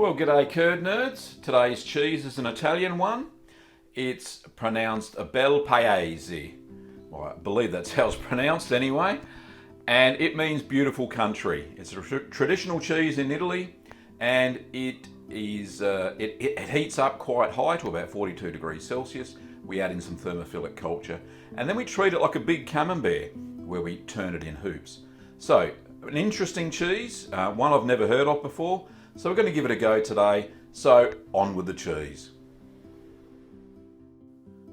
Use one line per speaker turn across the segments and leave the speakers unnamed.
Well, g'day curd nerds. Today's cheese is an Italian one. It's pronounced Bel Paese. Well, I believe that's how it's pronounced anyway. And it means beautiful country. It's a traditional cheese in Italy, and it heats up quite high to about 42 degrees Celsius. We add in some thermophilic culture, and then we treat it like a big camembert, where we turn it in hoops. So, an interesting cheese, one I've never heard of before. So we're going to give it a go today. So on with the cheese.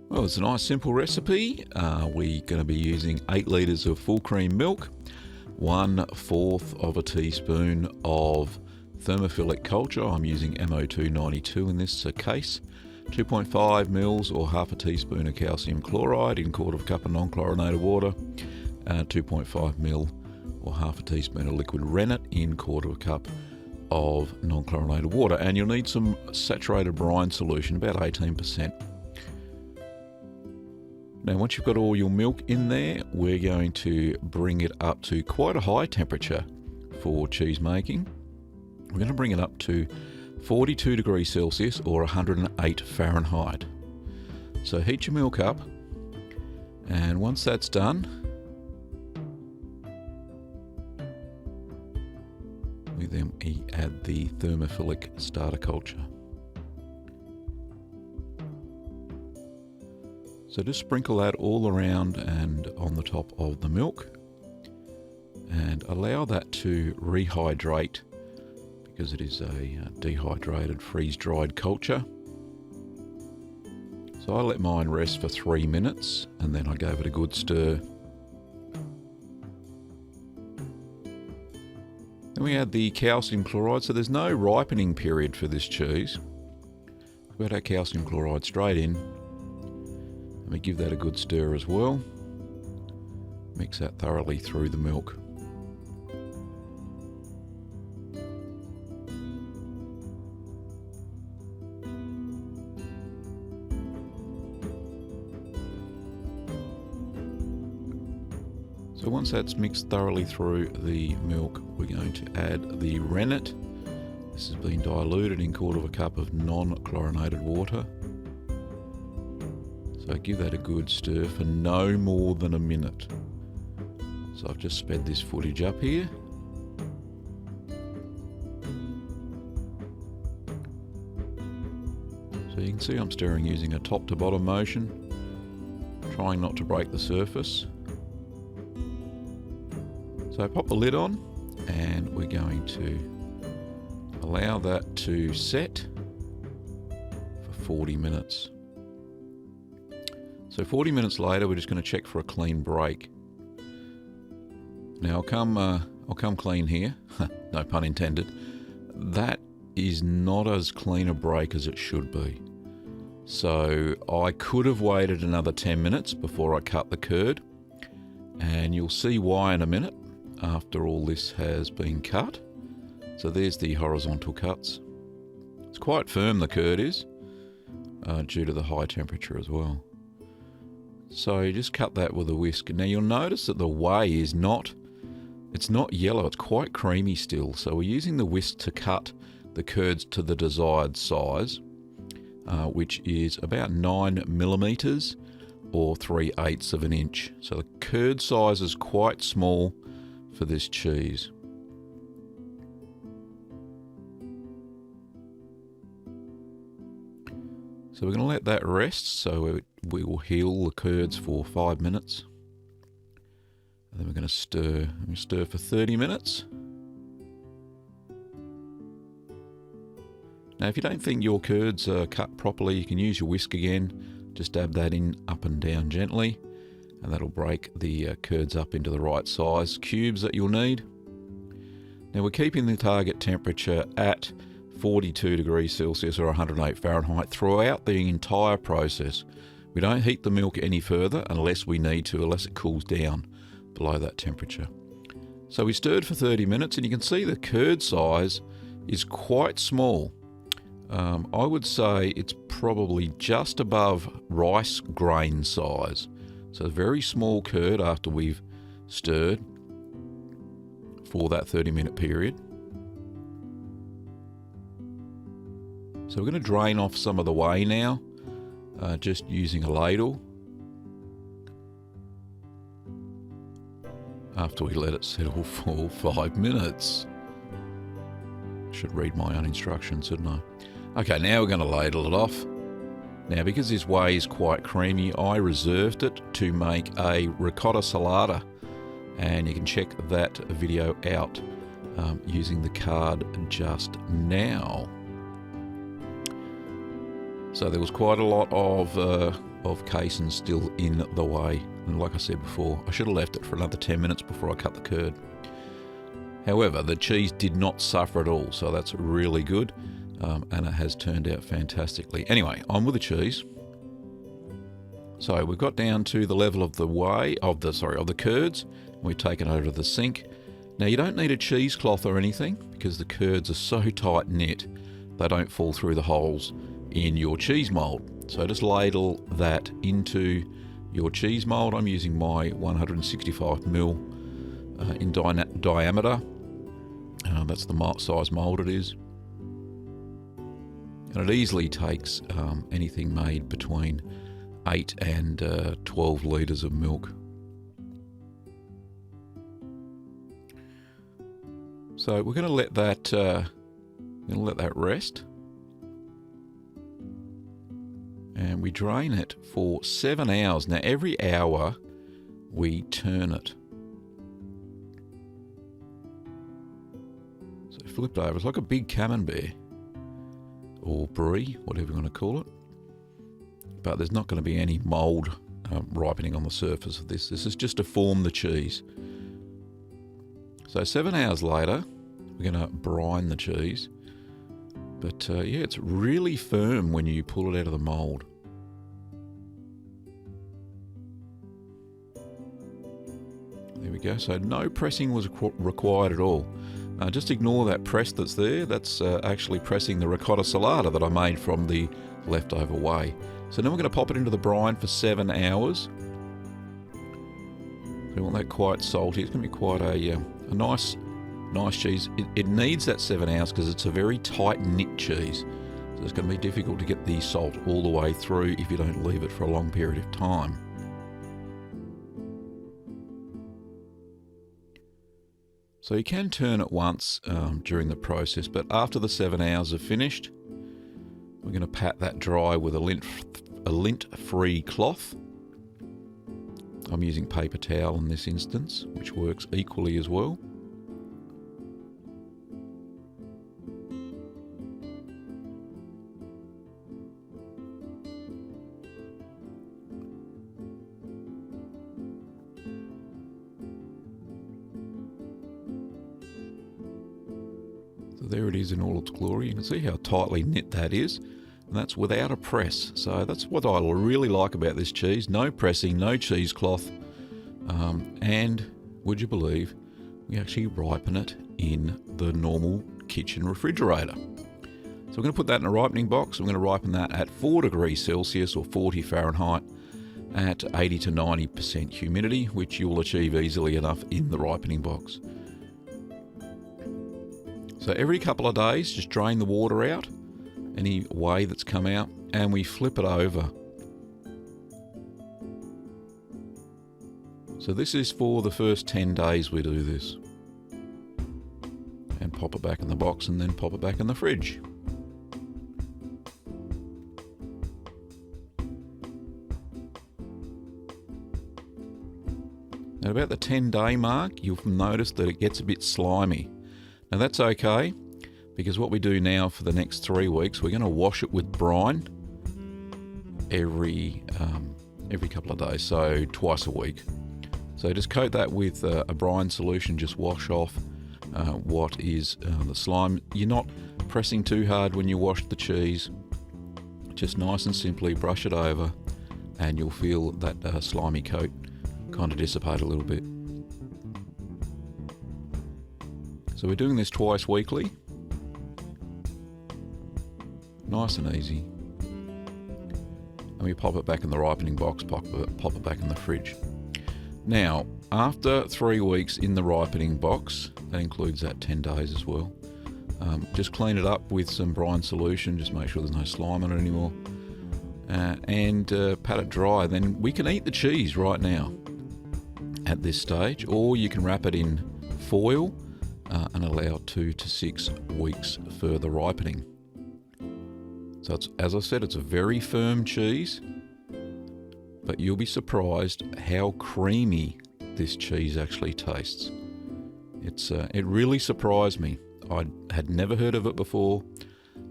Well, it's a nice simple recipe. We're going to be using 8 litres of full cream milk, 1/4 of a teaspoon of thermophilic culture. I'm using MO292 in this case. 2.5 mils or half a teaspoon of calcium chloride in 1/4 cup of non-chlorinated water. 2.5 mil or half a teaspoon of liquid rennet in 1/4 cup of non-chlorinated water, and you'll need some saturated brine solution, about 18%. Now once you've got all your milk in there, we're going to bring it up to quite a high temperature for cheese making. We're going to bring it up to 42 degrees Celsius or 108 Fahrenheit. So heat your milk up, and once that's done, we add the thermophilic starter culture. So just sprinkle that all around and on the top of the milk, and allow that to rehydrate because it is a dehydrated, freeze-dried culture. So I let mine rest for 3 minutes, and then I gave it a good stir. Then we add the calcium chloride, so there's no ripening period for this cheese. We add our calcium chloride straight in, and we give that a good stir as well. Mix that thoroughly through the milk. So once that's mixed thoroughly through the milk, we're going to add the rennet. This has been diluted in 1/4 cup of non-chlorinated water. So give that a good stir for no more than a minute. So I've just sped this footage up here. So you can see I'm stirring using a top to bottom motion, trying not to break the surface. So pop the lid on, and we're going to allow that to set for 40 minutes. So 40 minutes later, we're just going to check for a clean break. Now I'll come clean here, no pun intended. That is not as clean a break as it should be. So I could have waited another 10 minutes before I cut the curd, and you'll see why in a minute after all this has been cut. So there's the horizontal cuts. It's quite firm, the curd is, due to the high temperature as well. So you just cut that with a whisk. Now you'll notice that the whey is not yellow, it's quite creamy still. So we're using the whisk to cut the curds to the desired size, which is about 9 millimeters or 3/8 of an inch. So the curd size is quite small for this cheese. So we're going to let that rest, so we will heal the curds for 5 minutes. And then we're going to stir for 30 minutes. Now if you don't think your curds are cut properly, you can use your whisk again. Just dab that in up and down gently, and that'll break the curds up into the right size cubes that you'll need. Now we're keeping the target temperature at 42 degrees Celsius or 108 Fahrenheit throughout the entire process. We don't heat the milk any further unless we need to, unless it cools down below that temperature. So we stirred for 30 minutes, and you can see the curd size is quite small. I would say it's probably just above rice grain size. So a very small curd after we've stirred for that 30-minute period. So we're going to drain off some of the whey now, just using a ladle. After we let it settle for 5 minutes. Should read my own instructions, shouldn't I? Okay, now we're going to ladle it off. Now, because this whey is quite creamy, I reserved it to make a ricotta salata, and you can check that video out using the card just now. So there was quite a lot of casein still in the whey, and like I said before, I should have left it for another 10 minutes before I cut the curd. However, the cheese did not suffer at all, so that's really good, and it has turned out fantastically. Anyway, on with the cheese. So we've got down to the level of the whey, of the curds, and we've taken over to the sink. Now you don't need a cheesecloth or anything because the curds are so tight knit they don't fall through the holes in your cheese mould. So just ladle that into your cheese mould. I'm using my 165mm in diameter. That's the size mould it is. And it easily takes anything made between 8 and 12 litres of milk. So we're going to let that rest, and we drain it for 7 hours. Now every hour we turn it. So flip it over. It's like a big camembert or brie, whatever you want to call it. But there's not going to be any mould ripening on the surface of this. This is just to form the cheese. So 7 hours later, we're going to brine the cheese. But yeah, it's really firm when you pull it out of the mould. There we go. So no pressing was required at all. Just ignore that press that's there. That's actually pressing the ricotta salata that I made from the leftover whey. So now we're going to pop it into the brine for 7 hours. So we want that quite salty. It's going to be quite a nice cheese. It needs that 7 hours because it's a very tight knit cheese. So it's going to be difficult to get the salt all the way through if you don't leave it for a long period of time. So you can turn it once during the process, but after the 7 hours are finished, we're going to pat that dry with a lint-free cloth. I'm using paper towel in this instance, which works equally as well. So there it is in all its glory. You can see how tightly knit that is. And that's without a press. So that's what I really like about this cheese. No pressing, no cheesecloth. And would you believe, we actually ripen it in the normal kitchen refrigerator. So we're going to put that in a ripening box. We're going to ripen that at 4 degrees Celsius or 40 Fahrenheit at 80 to 90% humidity, which you'll achieve easily enough in the ripening box. So every couple of days, just drain the water out, any whey that's come out, and we flip it over. So this is for the first 10 days we do this. And pop it back in the box and then pop it back in the fridge. At about the 10-day mark, you'll notice that it gets a bit slimy. Now that's okay, because what we do now for the next 3 weeks, we're going to wash it with brine every couple of days, so twice a week. So just coat that with a brine solution, just wash off what is the slime. You're not pressing too hard when you wash the cheese, just nice and simply brush it over and you'll feel that slimy coat kind of dissipate a little bit. So we're doing this twice weekly. Nice and easy. And we pop it back in the ripening box, pop it back in the fridge. Now, after 3 weeks in the ripening box, that includes that 10 days as well, Just clean it up with some brine solution, just make sure there's no slime on it anymore, and pat it dry. Then we can eat the cheese right now at this stage, or you can wrap it in foil and allow 2 to 6 weeks further ripening. So it's, as I said, it's a very firm cheese, but you'll be surprised how creamy this cheese actually tastes. It really surprised me. I had never heard of it before.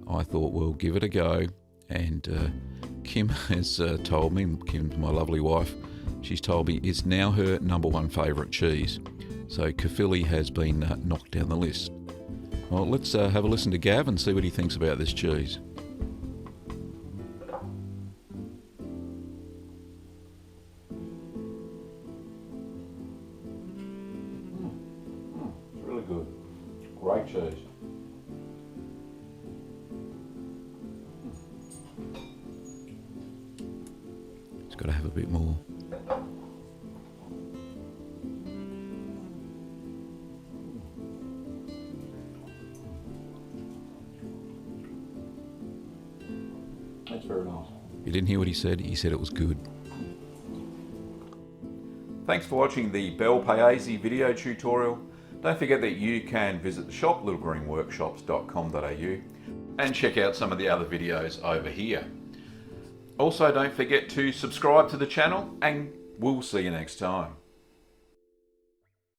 I thought, well, give it a go. And Kim has told me, Kim's my lovely wife, she's told me it's now her #1 favourite cheese. So Caerphilly has been knocked down the list. Well, let's have a listen to Gav and see what he thinks about this cheese. It's really good. Great cheese. It's got to have a bit more. That's very nice. You didn't hear what he said? He said it was good. Thanks for watching the Bel Paese video tutorial. Don't forget that you can visit the shop, littlegreenworkshops.com.au, and check out some of the other videos over here. Also, don't forget to subscribe to the channel, and we'll see you next time.